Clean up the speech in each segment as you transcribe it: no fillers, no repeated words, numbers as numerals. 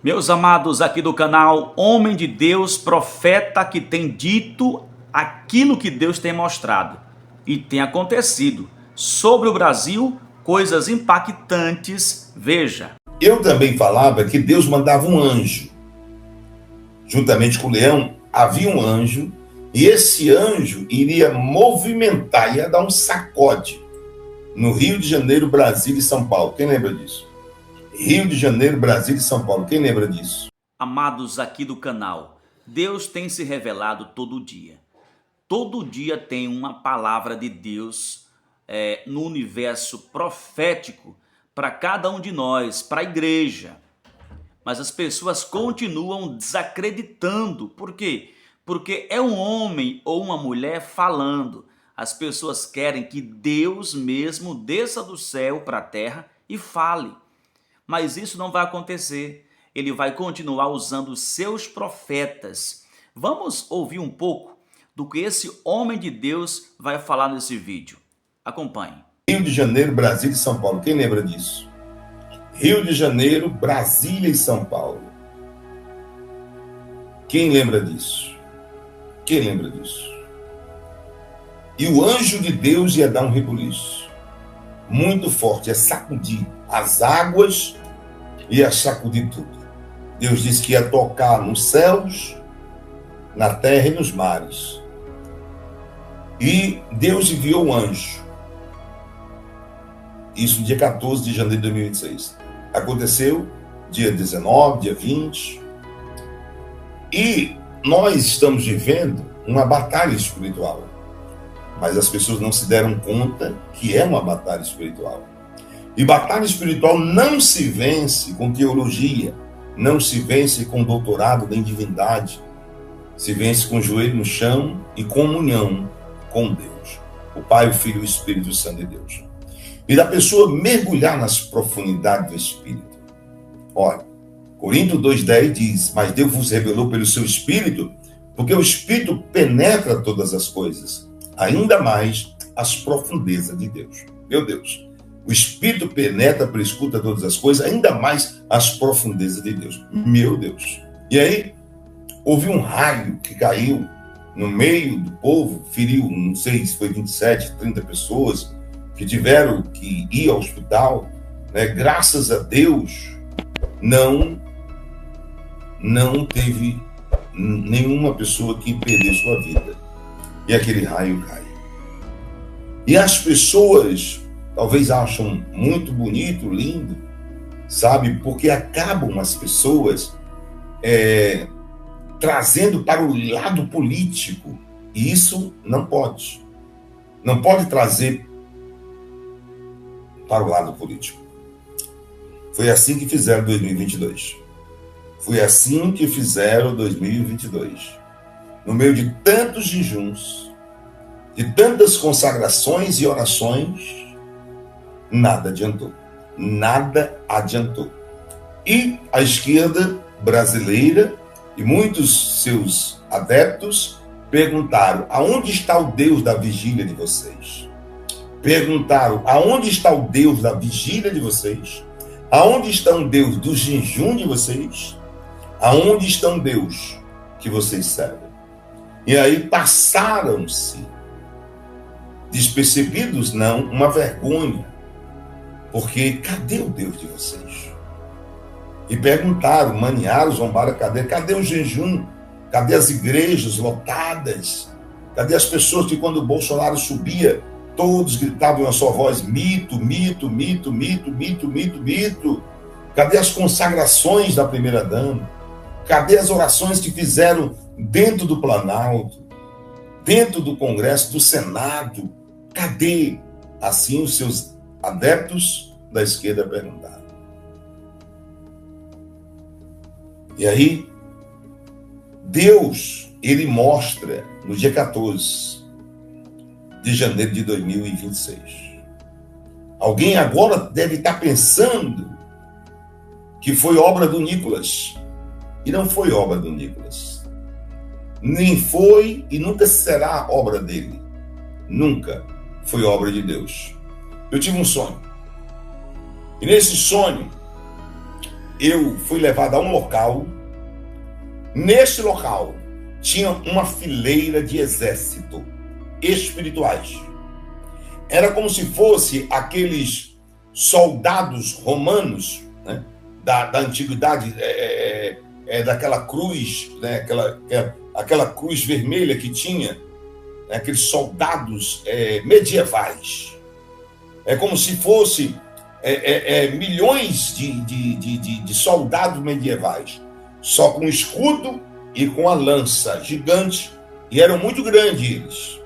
Meus amados aqui do canal, homem de Deus, profeta que tem dito aquilo que Deus tem mostrado e tem acontecido sobre o Brasil, coisas impactantes. Veja. Eu também falava que Deus mandava um anjo. Juntamente com o leão, havia um anjo, e esse anjo iria movimentar, ia dar um sacode no Rio de Janeiro, Brasília e São Paulo. Quem lembra disso? Rio de Janeiro, Brasília e São Paulo. Quem lembra disso? Amados aqui do canal, Deus tem se revelado todo dia. Todo dia tem uma palavra de Deus no universo profético para cada um de nós, para a igreja. Mas as pessoas continuam desacreditando. Por quê? Porque é um homem ou uma mulher falando. As pessoas querem que Deus mesmo desça do céu para a terra e fale. Mas isso não vai acontecer. Ele vai continuar usando os seus profetas. Vamos ouvir um pouco do que esse homem de Deus vai falar nesse vídeo. Acompanhe. Rio de Janeiro, Brasília e São Paulo. Quem lembra disso? Rio de Janeiro, Brasília e São Paulo. Quem lembra disso? Quem lembra disso? E o anjo de Deus ia dar um rebuliço muito forte, ia sacudir as águas, ia sacudir tudo. Deus disse que ia tocar nos céus, na terra e nos mares. E Deus enviou um anjo. Isso no dia 14 de janeiro de 2026. Aconteceu dia 19, dia 20. E nós estamos vivendo uma batalha espiritual. Mas as pessoas não se deram conta que é uma batalha espiritual. E batalha espiritual não se vence com teologia, não se vence com doutorado nem divindade. Se vence com o joelho no chão e comunhão com Deus. O Pai, o Filho e o Espírito Santo de Deus. E da pessoa mergulhar nas profundidades do Espírito. Olha, Coríntios 2,10 diz: mas Deus vos revelou pelo seu Espírito, porque o Espírito penetra todas as coisas, ainda mais as profundezas de Deus. Meu Deus, o Espírito penetra, prescuta todas as coisas, ainda mais as profundezas de Deus. Meu Deus. E aí, houve um raio que caiu no meio do povo, feriu, não sei se foi 27, 30 pessoas, que tiveram que ir ao hospital, né? Graças a Deus, não teve nenhuma pessoa que perdeu sua vida. E aquele raio cai. E as pessoas talvez acham muito bonito, lindo, sabe? Porque acabam as pessoas trazendo para o lado político. E isso não pode. Não pode trazer para o lado político. Foi assim que fizeram 2022. Foi assim que fizeram 2022. No meio de tantos jejuns, de tantas consagrações e orações, nada adiantou. Nada adiantou. E a esquerda brasileira e muitos seus adeptos perguntaram: aonde está o Deus da vigília de vocês? Perguntaram: aonde está o Deus da vigília de vocês? Aonde está o Deus do jejum de vocês? Aonde está o Deus que vocês servem? E aí passaram-se, despercebidos, não, uma vergonha. Porque cadê o Deus de vocês? E perguntaram, maniaram, zombaram, cadê o jejum? Cadê as igrejas lotadas? Cadê as pessoas que quando o Bolsonaro subia, todos gritavam em uma só voz: mito, mito, mito, mito, mito, mito, mito? Cadê as consagrações da primeira-dama? Cadê as orações que fizeram dentro do Planalto, dentro do Congresso, do Senado? Cadê? Assim os seus adeptos da esquerda perguntaram. E aí, Deus, ele mostra no dia 14 de janeiro de 2026. Alguém agora deve estar pensando que foi obra do Nicolas. E não foi obra do Nicolas. Nem foi e nunca será obra dele. Nunca foi obra de Deus. Eu tive um sonho. E nesse sonho, eu fui levado a um local. Neste local tinha uma fileira de exército espirituais. Era como se fosse aqueles soldados romanos, né, da antiguidade, daquela cruz, né, aquela cruz vermelha que tinha, né, aqueles soldados medievais. É como se fosse milhões de soldados medievais, só com escudo e com a lança gigante, e eram muito grandes eles.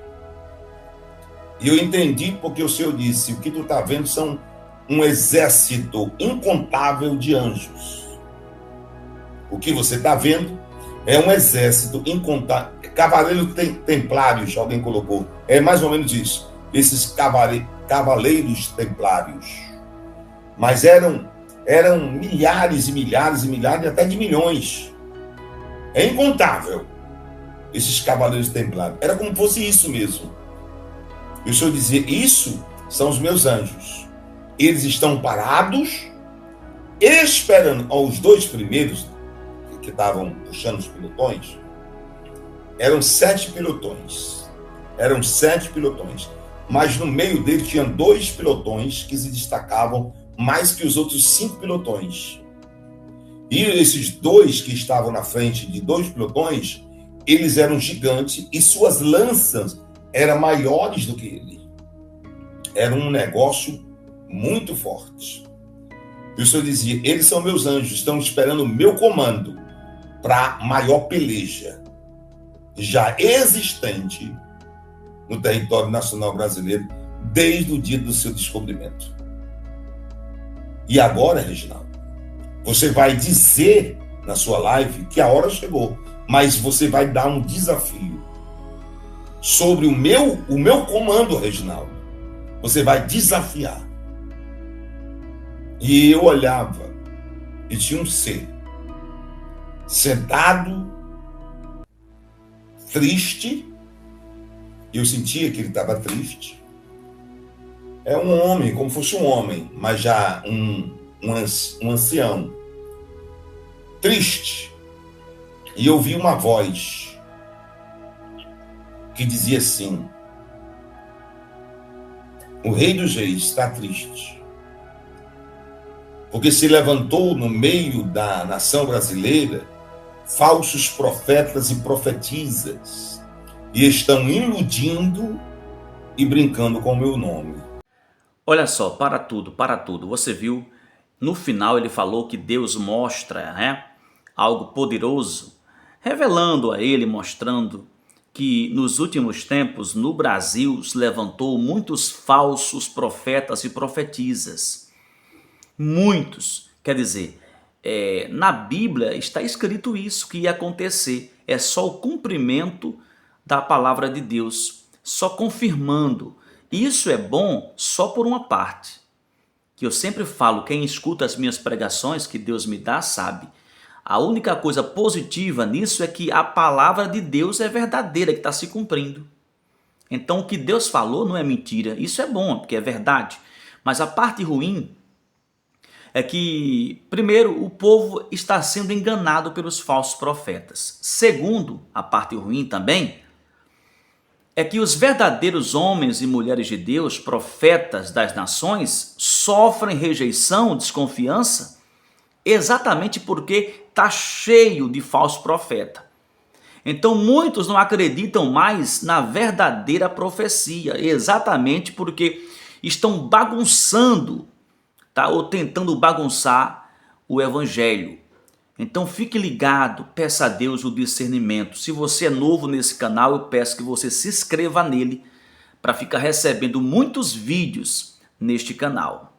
E eu entendi porque o Senhor disse: o que tu está vendo são um exército incontável de anjos. O que você está vendo é um exército incontável. Cavaleiros templários, alguém colocou. É mais ou menos isso. Esses cavaleiros templários. Mas eram milhares e milhares e milhares, até de milhões. É incontável, esses cavaleiros templários. Era como fosse isso mesmo. E o Senhor dizia: isso são os meus anjos. Eles estão parados, esperando. Os dois primeiros, que estavam puxando os pelotões, eram 7 pelotões. Eram 7 pelotões. Mas no meio deles tinham 2 pelotões que se destacavam mais que os outros 5 pelotões. E esses 2 que estavam na frente de 2 pelotões, eles eram gigantes e suas lanças eram maiores do que ele. Era um negócio muito forte. E o Senhor dizia: eles são meus anjos, estão esperando o meu comando para maior peleja já existente no território nacional brasileiro desde o dia do seu descobrimento. E agora, Reginaldo, você vai dizer na sua live que a hora chegou, mas você vai dar um desafio sobre o meu comando, Reginaldo. Você vai desafiar. E eu olhava e tinha um ser sentado, triste. Eu sentia que ele estava triste. É um homem, como fosse um homem, mas já um ancião, triste. E eu ouvi uma voz que dizia assim: o Rei dos Reis está triste, porque se levantou no meio da nação brasileira falsos profetas e profetisas, e estão iludindo e brincando com o meu nome. Olha só, para tudo. Você viu, no final ele falou que Deus mostra, né, algo poderoso, revelando a ele, mostrando que nos últimos tempos no Brasil se levantou muitos falsos profetas e profetisas. Muitos, quer dizer, na Bíblia está escrito isso que ia acontecer. É só o cumprimento da palavra de Deus, só confirmando. Isso é bom só por uma parte, que eu sempre falo, quem escuta as minhas pregações que Deus me dá sabe. A única coisa positiva nisso é que a palavra de Deus é verdadeira, que está se cumprindo. Então o que Deus falou não é mentira, isso é bom, porque é verdade. Mas a parte ruim é que, primeiro, o povo está sendo enganado pelos falsos profetas. Segundo, a parte ruim também, é que os verdadeiros homens e mulheres de Deus, profetas das nações, sofrem rejeição, desconfiança, exatamente porque está cheio de falso profeta. Então muitos não acreditam mais na verdadeira profecia, exatamente porque estão bagunçando, tá? Ou tentando bagunçar o evangelho. Então fique ligado, peça a Deus o discernimento. Se você é novo nesse canal, eu peço que você se inscreva nele para ficar recebendo muitos vídeos neste canal.